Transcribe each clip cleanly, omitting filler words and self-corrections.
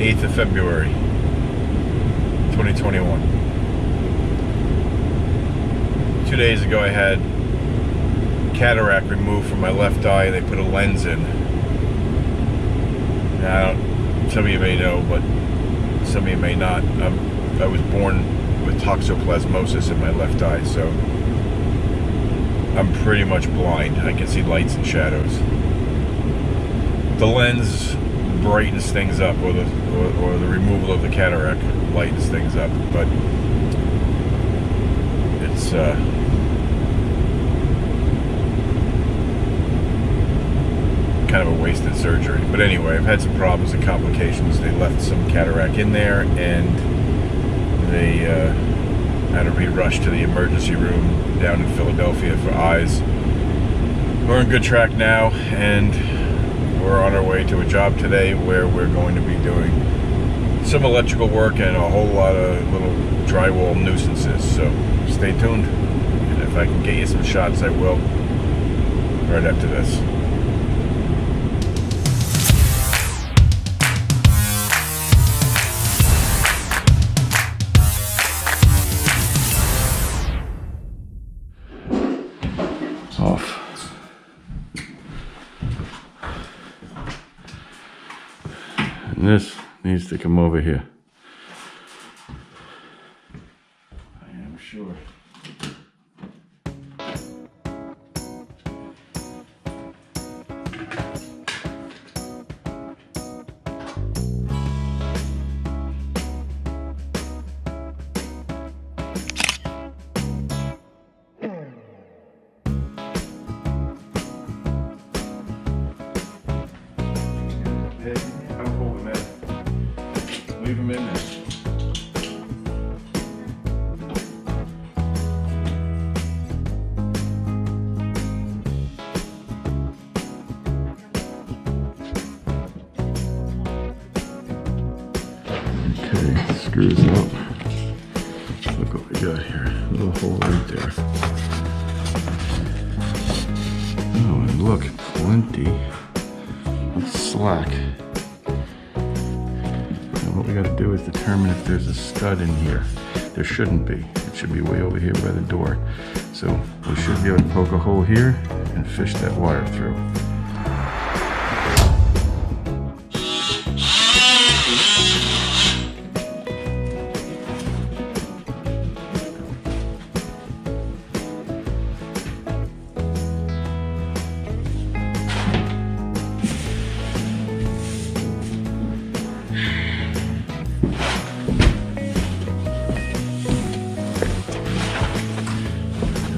8th of February, 2021. 2 days ago I had cataract removed from my left eye. They put a lens in. Now, some of you may know, but some of you may not. I was born with toxoplasmosis in my left eye, so I'm pretty much blind. I can see lights and shadows. The lens brightens things up, or the removal of the cataract lightens things up, but it's kind of a wasted surgery. But anyway, I've had some problems and complications. They left some cataract in there, and they had to be rushed to the emergency room down in Philadelphia for eyes. We're on good track now, and we're on our way to a job today where we're going to be doing some electrical work and a whole lot of little drywall nuisances. So stay tuned, and if I can get you some shots, I will right after this. Off. And this needs to come over here. I am sure. Leave them in there. Okay, screws up. Look what we got here. A little hole right there. Oh, and look, plenty of slack. What we got to do is determine if there's a stud in here. There shouldn't be. It should be way over here by the door. So we should be able to poke a hole here and fish that wire through.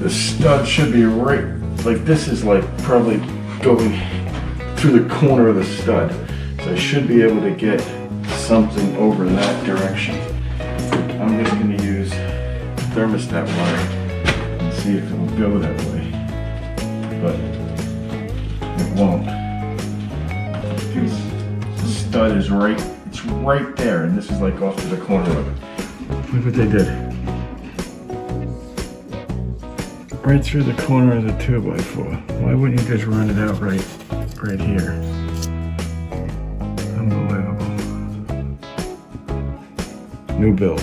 The stud should be right, like this is like probably going through the corner of the stud. So I should be able to get something over that direction. I'm just going to use thermostat wire and see if it will go that way. But it won't. Because the stud is right, it's right there, and this is like off to the corner of it. Look what they did. Right through the corner of the 2x4. Why wouldn't you just run it out right here? Unbelievable. New build.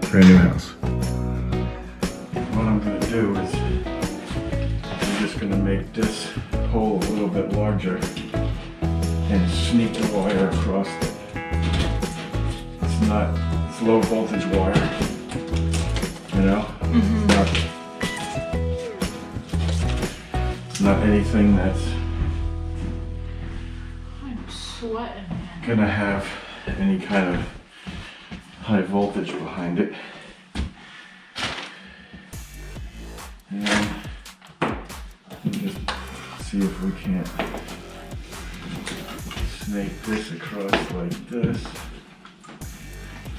Brand new house. What I'm going to do is I'm just going to make this hole a little bit larger and sneak the wire across it. It's low voltage wire. You know? Not anything that's I'm sweating. Gonna have any kind of high voltage behind it. And just see if we can't snake this across like this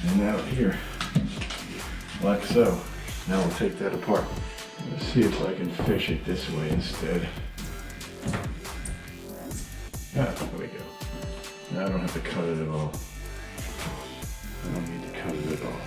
and out here, like so. Now we'll take that apart. Let's see if I can fish it this way instead. Ah, there we go. Now I don't have to cut it at all. I don't need to cut it at all.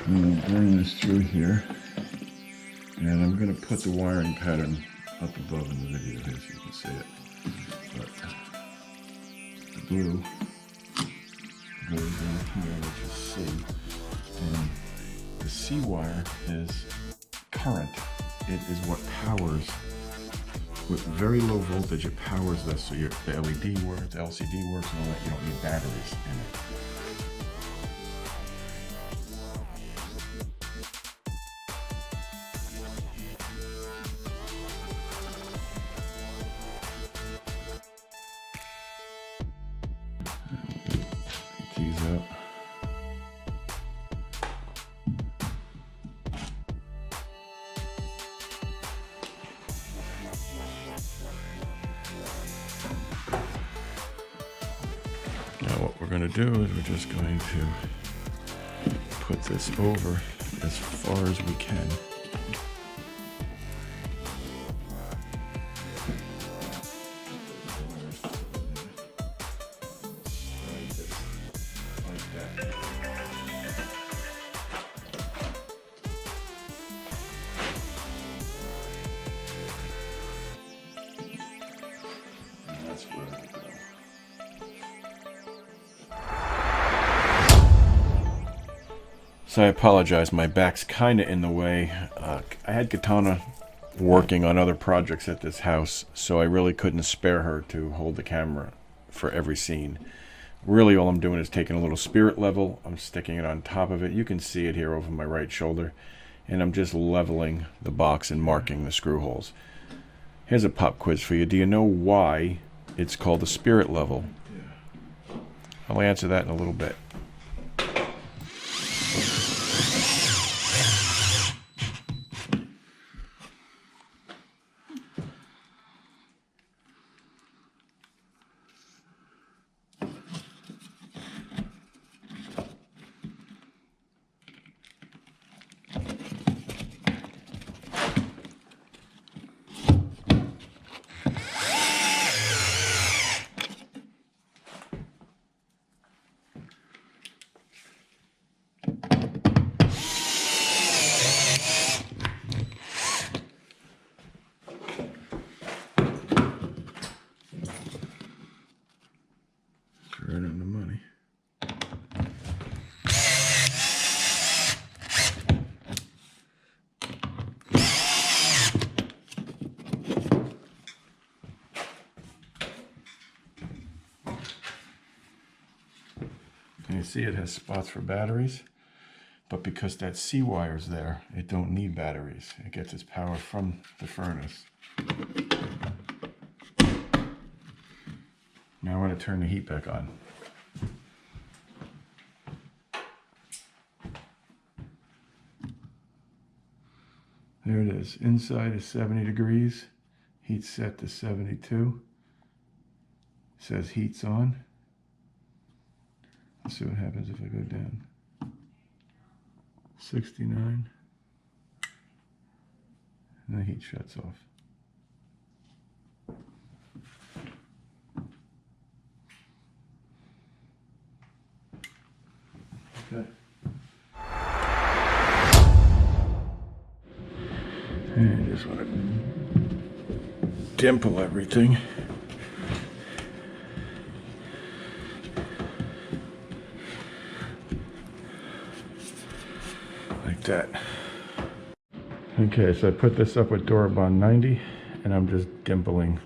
I'm going to bring this through here, and I'm going to put the wiring pattern up above in the video here so you can see it. But the blue goes in here, which is C, and the C wire is current. It is what powers, with very low voltage, it powers this, so the LED works, the LCD works, and all that. You don't need batteries in it. Keys up. Now what we're going to do is we're just going to put this over as far as we can. So I apologize, my back's kind of in the way. I had Kitana working on other projects at this house, so I really couldn't spare her to hold the camera for every scene. Really all I'm doing is taking a little spirit level, I'm sticking it on top of it. You can see it here over my right shoulder, and I'm just leveling the box and marking the screw holes. Here's a pop quiz for you. Do you know why it's called a spirit level? I'll answer that in a little bit. Right on the money. And you see it has spots for batteries, but because that C wire's there, it don't need batteries. It gets its power from the furnace. Now I want to turn the heat back on. There it is. Inside is 70 degrees. Heat's set to 72. It says heat's on. Let's see what happens if I go down. 69. And the heat shuts off. Okay. And I just want to dimple everything. Like that. Okay, so I put this up with Durabond 90, and I'm just dimpling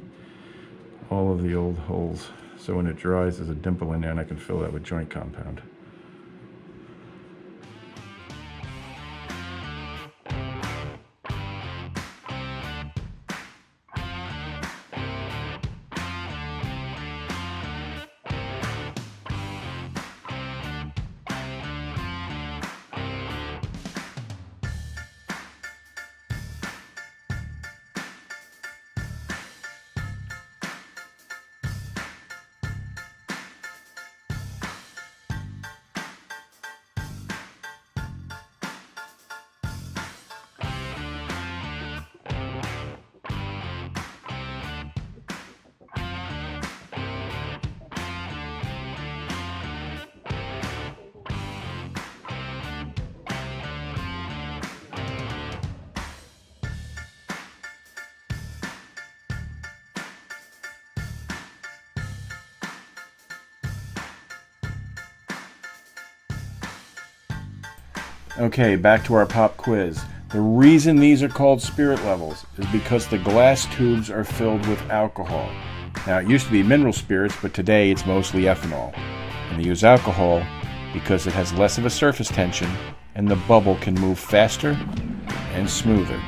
all of the old holes. So when it dries, there's a dimple in there, and I can fill that with joint compound. Okay, back to our pop quiz. The reason these are called spirit levels is because the glass tubes are filled with alcohol. Now, it used to be mineral spirits, but today it's mostly ethanol. And they use alcohol because it has less of a surface tension and the bubble can move faster and smoother.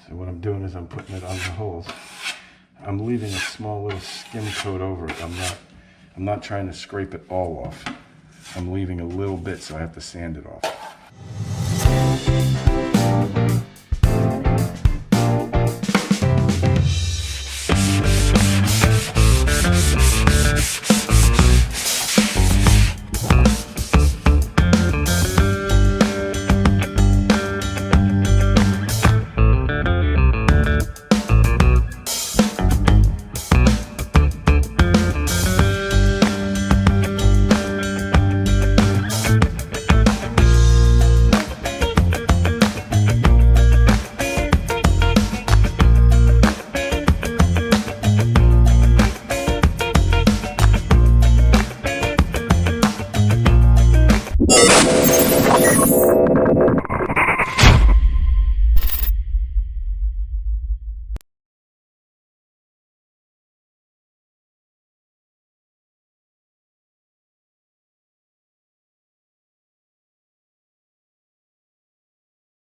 So what I'm doing is I'm putting it on the holes. I'm leaving a small little skim coat over it. I'm not trying to scrape it all off. I'm leaving a little bit, so I have to sand it off.